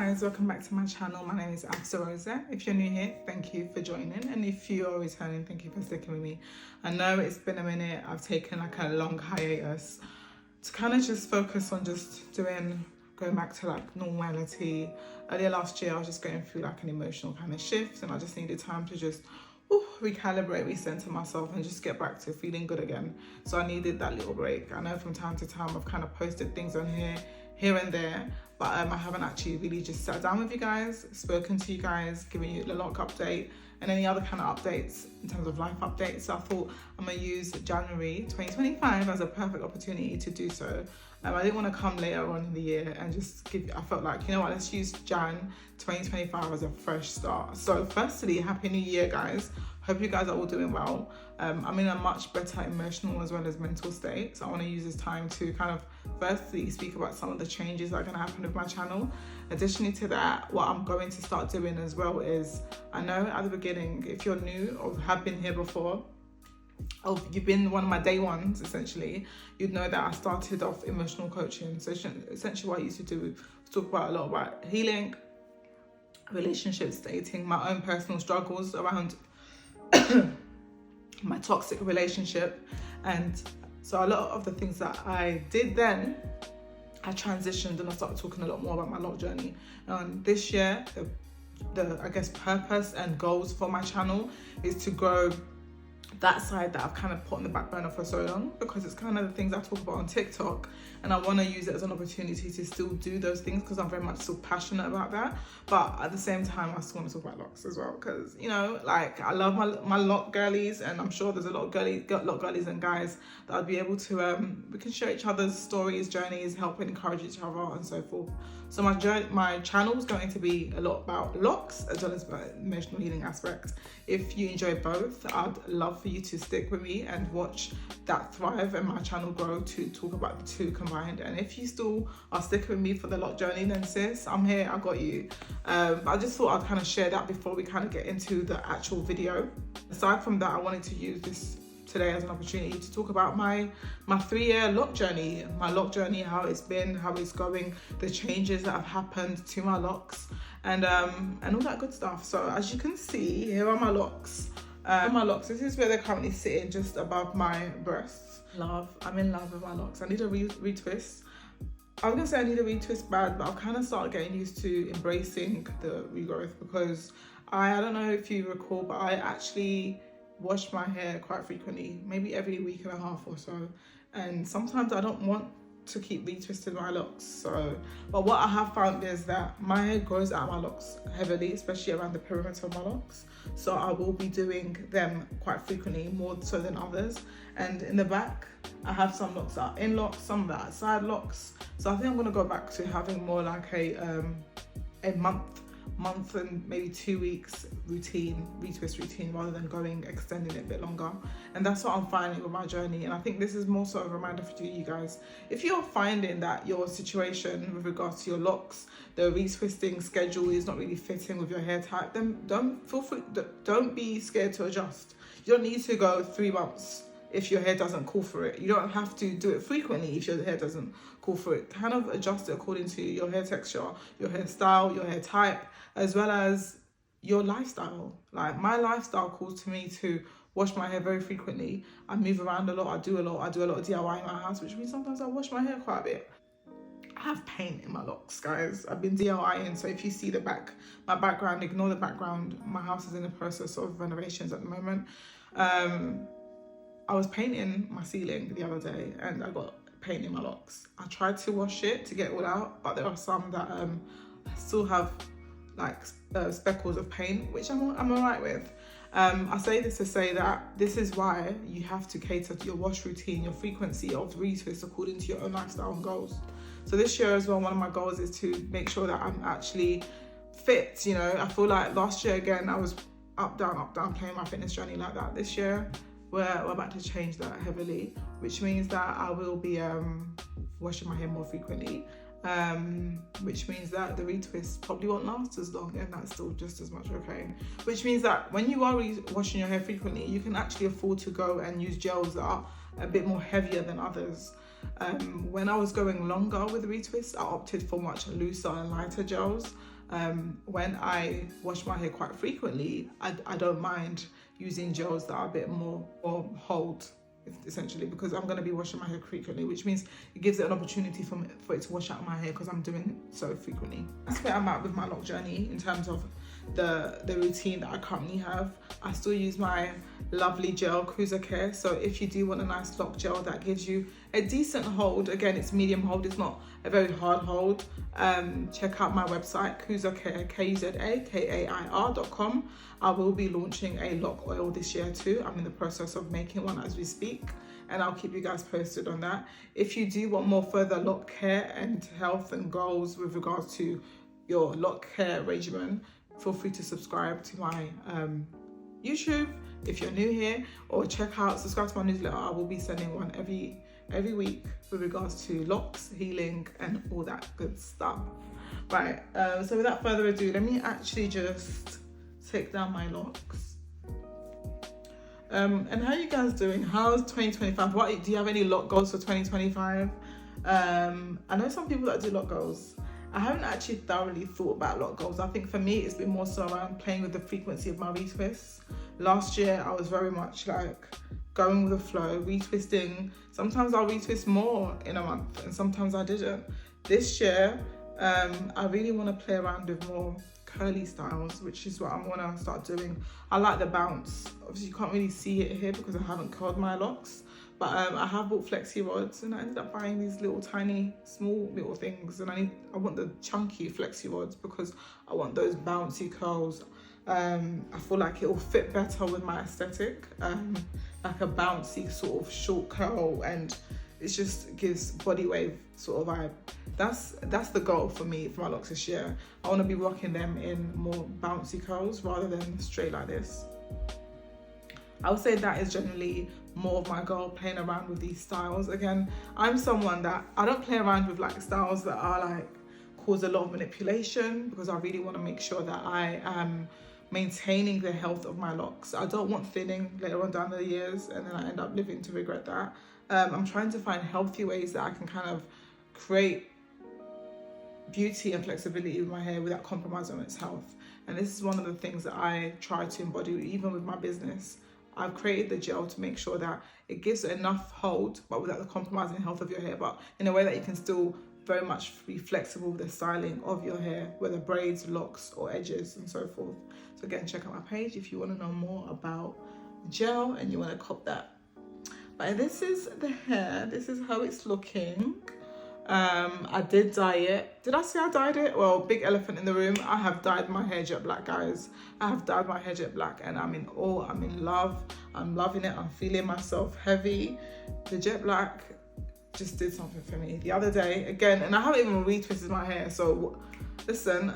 guys, welcome back to my channel. My name is Afsa Rosette. If you're new here, thank you for joining, and if you're returning, thank you for sticking with me. I know it's been a minute. I've taken like a long hiatus to kind of just focus on going back to like normality. Earlier last year I was just going through like an emotional kind of shift, and I just needed time to just recalibrate, recenter myself, and just get back to feeling good again. So I needed that little break. I know from time to time I've kind of posted things on here and there, but I haven't actually really just sat down with you guys, spoken to you guys, given you the Loc update and any other kind of updates in terms of life updates. So I thought I'm gonna use January 2025 as a perfect opportunity to do so. I didn't want to come later on in the year and just I felt like, you know what, let's use Jan 2025 as a fresh start. So firstly, Happy New Year, guys. Hope you guys are all doing well. I'm in a much better emotional as well as mental state. So I want to use this time to kind of firstly speak about some of the changes that are going to happen with my channel. Additionally to that, what I'm going to start doing as well is, I know at the beginning, if you're new or have been here before, or you've been one of my day ones, essentially, you'd know that I started off emotional coaching. So essentially what I used to do was talk about a lot about healing, relationships, dating, my own personal struggles around my toxic relationship. And so a lot of the things that I did then, I transitioned and I started talking a lot more about my Loc journey. And this year, the I guess purpose and goals for my channel is to grow that side that I've kind of put on the back burner for so long, because it's kind of the things I talk about on TikTok, and I want to use it as an opportunity to still do those things because I'm very much still passionate about that. But at the same time, I still want to talk about Locs as well, because, you know, like, I love my Loc girlies, and I'm sure there's a lot of Loc girlies and guys that I'll be able to we can share each other's stories, journeys, help and encourage each other and so forth. So my channel is going to be a lot about Locs as well as about emotional healing aspects. If you enjoy both, I'd love for you to stick with me and watch that thrive and my channel grow to talk about the two combined. And if you still are sticking with me for the Loc journey, then sis, I'm here, I got you. I just thought I'd kind of share that before we kind of get into the actual video. Aside from that, I wanted to use this today as an opportunity to talk about my 3-year Loc journey, how it's been, how it's going, the changes that have happened to my Locs, and all that good stuff. So as you can see, here are my Locs. This is where they're currently sitting, just above my breasts. I'm in love with my Locs. I need a retwist. I was gonna say I need a retwist bad, but I've kind of started getting used to embracing the regrowth, because I don't know if you recall, but I actually wash my hair quite frequently, maybe every week and a half or so, and sometimes I don't want to keep retwisting my Locs. So, but what I have found is that my hair grows out my Locs heavily, especially around the perimeter of my Locs. So I will be doing them quite frequently, more so than others. And in the back, I have some Locs that are in Locs, some that are side Locs. So I think I'm gonna go back to having more like a month and maybe 2 weeks retwist routine, rather than extending it a bit longer. And that's what I'm finding with my journey. And I think this is more so a reminder for you guys. If you're finding that your situation with regards to your Locs, the retwisting schedule is not really fitting with your hair type, then don't be scared to adjust. You don't need to go 3 months if your hair doesn't call for it. You don't have to do it frequently if your hair doesn't call for it. Kind of adjust it according to your hair texture, your hair style, your hair type, as well as your lifestyle. Like, my lifestyle calls to me to wash my hair very frequently. I move around a lot, I do a lot of DIY in my house, which means sometimes I wash my hair quite a bit. I have paint in my Locs, guys. I've been DIYing, so if you see my background, ignore the background. My house is in the process of renovations at the moment. I was painting my ceiling the other day and I got paint in my Locs. I tried to wash it to get it all out, but there are some that still have like speckles of paint, which I'm all right with. I say this to say that this is why you have to cater to your wash routine, your frequency of retwist according to your own lifestyle and goals. So this year as well, one of my goals is to make sure that I'm actually fit. You know, I feel like last year again, I was up, down, playing my fitness journey like that. This year, we're about to change that heavily, which means that I will be washing my hair more frequently, which means that the retwist probably won't last as long, and that's still just as much okay. Which means that when you are washing your hair frequently, you can actually afford to go and use gels that are a bit more heavier than others. When I was going longer with retwists, I opted for much looser and lighter gels. When I wash my hair quite frequently, I don't mind using gels that are a bit more or hold, essentially, because I'm going to be washing my hair frequently, which means it gives it an opportunity for it to wash out my hair because I'm doing it so frequently. That's where I'm at with my Loc journey in terms of the routine that I currently have. I still use my lovely gel KUZA Care, so if you do want a nice Loc gel that gives you a decent hold, again it's medium hold, it's not a very hard hold, check out my website KUZA Care, KUZA-KAIR.com. I will be launching a Loc oil this year too. I'm in the process of making one as we speak, and I'll keep you guys posted on that. If you do want more further Loc care and health and goals with regards to your Loc hair regimen, feel free to subscribe to my YouTube if you're new here, or subscribe to my newsletter. I will be sending one every week with regards to locks, healing, and all that good stuff. Right, so without further ado, let me actually just take down my locks. And how are you guys doing? How's 2025? Do you have any Loc goals for 2025? I know some people that do Loc goals. I haven't actually thoroughly thought about Loc goals. I think for me, it's been more so around playing with the frequency of my retwists. Last year, I was very much like going with the flow, retwisting. Sometimes I'll retwist more in a month, and sometimes I didn't. This year, I really want to play around with more curly styles, which is what I'm gonna start doing. I like the bounce. Obviously, you can't really see it here because I haven't curled my locks. But I have bought flexi rods, and I ended up buying these little tiny small little things, and I want the chunky flexi rods because I want those bouncy curls. I feel like it will fit better with my aesthetic, like a bouncy sort of short curl, and it just gives body wave sort of vibe. That's the goal for me for my locks this year. I want to be rocking them in more bouncy curls rather than straight like this. I would say that is generally more of my goal, playing around with these styles. Again, I'm someone that I don't play around with like styles that are like cause a lot of manipulation, because I really want to make sure that I am maintaining the health of my locks. I don't want thinning later on down the years and then I end up living to regret that. I'm trying to find healthy ways that I can kind of create beauty and flexibility with my hair without compromising on its health. And this is one of the things that I try to embody even with my business. I've created the gel to make sure that it gives enough hold, but without the compromising health of your hair, but in a way that you can still very much be flexible with the styling of your hair, whether braids, locks, or edges, and so forth. So again, check out my page if you want to know more about gel and you want to cop that. But this is the hair. This is how it's looking. I did dye it. Did I say I dyed it? Well, big elephant in the room. I have dyed my hair jet black, guys. I have dyed my hair jet black, and I'm in awe. I'm in love. I'm loving it. I'm feeling myself heavy. The jet black just did something for me the other day again, and I haven't even retwisted my hair. So listen,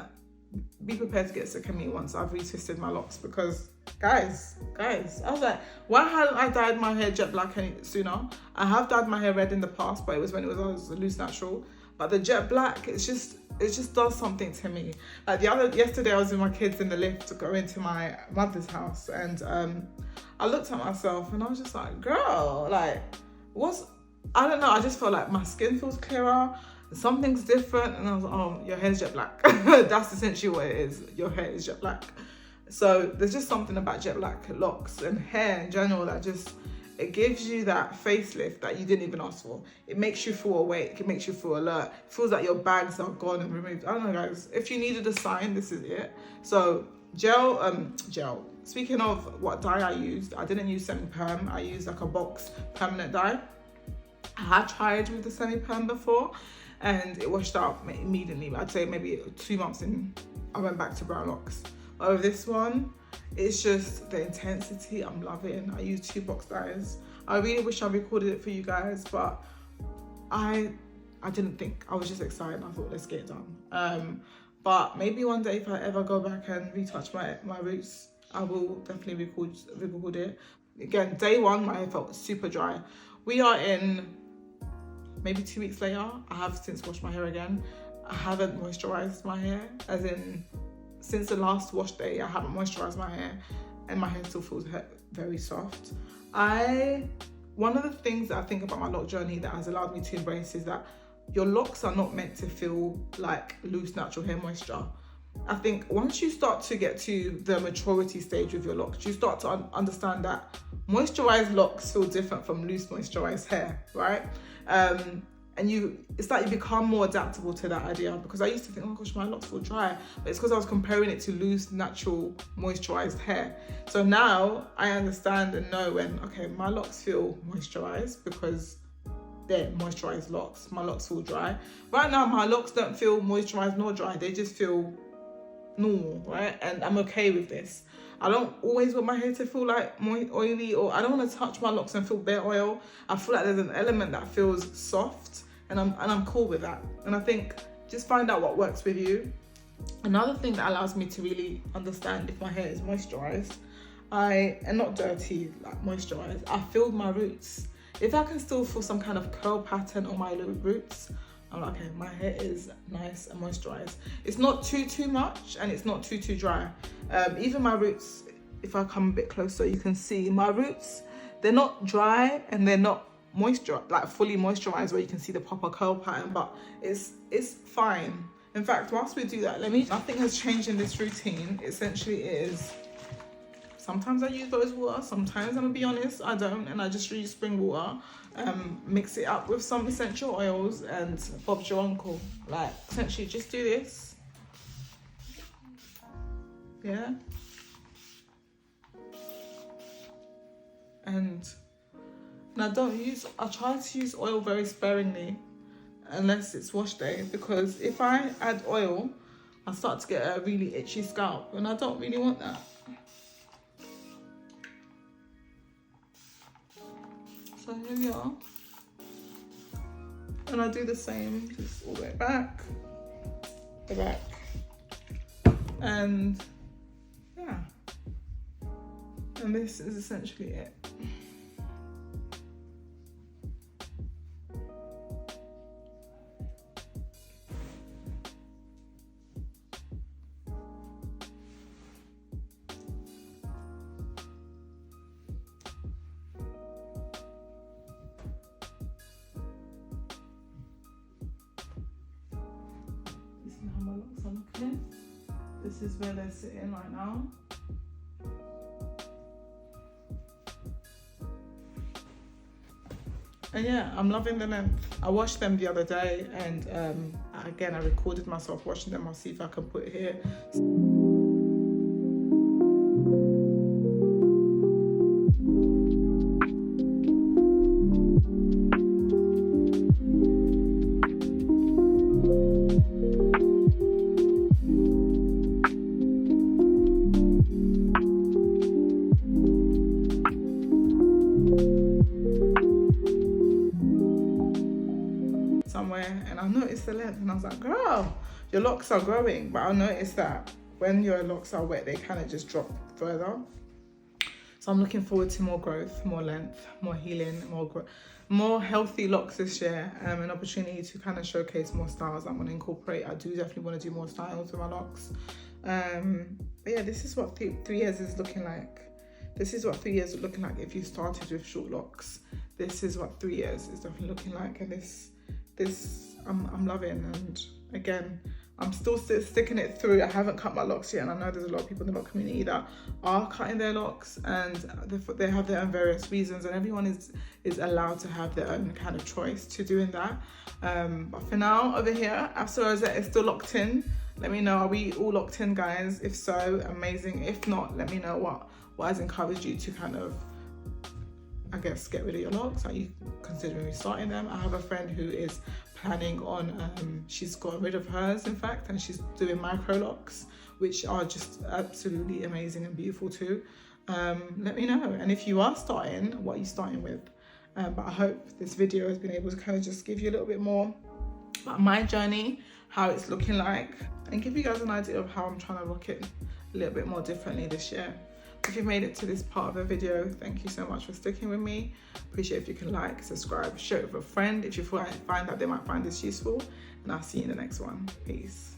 be prepared to get sick of me once I've retwisted my locks, because guys, I was like, why hadn't I dyed my hair jet black any sooner? I have dyed my hair red in the past, but it was when I was a loose natural. But the jet black, it just does something to me. Like yesterday, I was with my kids in the lift to go into my mother's house, and I looked at myself and I was just like, girl, like, I don't know. I just felt like my skin feels clearer. Something's different, and I was like, oh, your hair's jet black. That's essentially what it is. Your hair is jet black. So there's just something about jet black locks and hair in general that it gives you that facelift that you didn't even ask for. It makes you feel awake. It makes you feel alert. It feels like your bags are gone and removed. I don't know, guys. If you needed a sign, this is it. So gel. Speaking of what dye I used, I didn't use semi-perm. I used like a box permanent dye. I had tried with the semi-perm before, and it washed out immediately. I'd say maybe 2 months in, I went back to brown locks. Over this one, it's just the intensity I'm loving. I use 2 box dyes. I really wish I recorded it for you guys, but I didn't think. I was just excited. I thought, let's get it done. But maybe one day if I ever go back and retouch my roots, I will definitely record it. Again, day 1, my hair felt super dry. We are in maybe 2 weeks later. I have since washed my hair again. I haven't moisturized my hair, as in since the last wash day, I haven't moisturized my hair, and my hair still feels very soft. I one of the things that I think about my Loc journey that has allowed me to embrace is that your locks are not meant to feel like loose natural hair moisture. I think once you start to get to the maturity stage with your locks, you start to understand that moisturized locks feel different from loose moisturized hair, right? And it's like you become more adaptable to that idea, because I used to think, oh gosh, my locks feel dry, but it's because I was comparing it to loose, natural, moisturized hair. So now I understand and know when, okay, my locks feel moisturized because they're moisturized locks. My locks feel dry. Right now, my locks don't feel moisturized nor dry. They just feel normal, right? And I'm okay with this. I don't always want my hair to feel like oily, or I don't want to touch my locks and feel bare oil. I feel like there's an element that feels soft, and I'm cool with that. And I think just find out what works with you. Another thing that allows me to really understand if my hair is moisturized, and not dirty, like moisturized, I feel my roots. If I can still feel some kind of curl pattern on my roots, I'm like, okay, my hair is nice and moisturized. It's not too much, and it's not too dry. Even my roots, if I come a bit closer, you can see my roots, they're not dry and they're not like fully moisturized where you can see the proper curl pattern, but it's fine. In fact, whilst we do that, nothing has changed in this routine. Essentially it is, sometimes I use rose water, sometimes I'm gonna be honest, I don't, and I just use spring water, mix it up with some essential oils, and Bob's your uncle. Like, essentially just do this, yeah, and I try to use oil very sparingly unless it's wash day, because if I add oil, I start to get a really itchy scalp, and I don't really want that. So here we are, and I do the same, just all the way back, and yeah, and this is essentially it. This is where they're sitting right now. And yeah, I'm loving the length. I washed them the other day, and again, I recorded myself washing them. I'll see if I can put it here. And I noticed the length, and I was like, girl, your locks are growing. But I noticed that when your locks are wet, they kind of just drop further. So I'm looking forward to more growth, more length, more healing, more healthy locks this year, an opportunity to kind of showcase more styles I'm going to incorporate. I do definitely want to do more styles with my locks. But yeah, this is what 3 years is looking like. This is what 3 years is looking like if you started with short locks. This is what 3 years is definitely looking like, and this I'm loving. And again, I'm still sticking it through. I haven't cut my locks yet, and I know there's a lot of people in the loc community that are cutting their locks, and they have their own various reasons, and everyone is allowed to have their own kind of choice to doing that. But for now, over here, Afsa Rosette is still locked in. Let me know, are we all locked in, guys? If so, amazing. If not, let me know what has encouraged you to kind of, I guess, get rid of your locks. Are you considering restarting them? I have a friend who is planning on, she's got rid of hers, in fact, and she's doing micro locks, which are just absolutely amazing and beautiful too. Let me know. And if you are starting, what are you starting with? But I hope this video has been able to kind of just give you a little bit more about my journey, how it's looking like, and give you guys an idea of how I'm trying to rock it a little bit more differently this year. If you've made it to this part of the video, thank you so much for sticking with me. Appreciate if you can like, subscribe, share it with a friend if you find that they might find this useful, and I'll see you in the next one. Peace.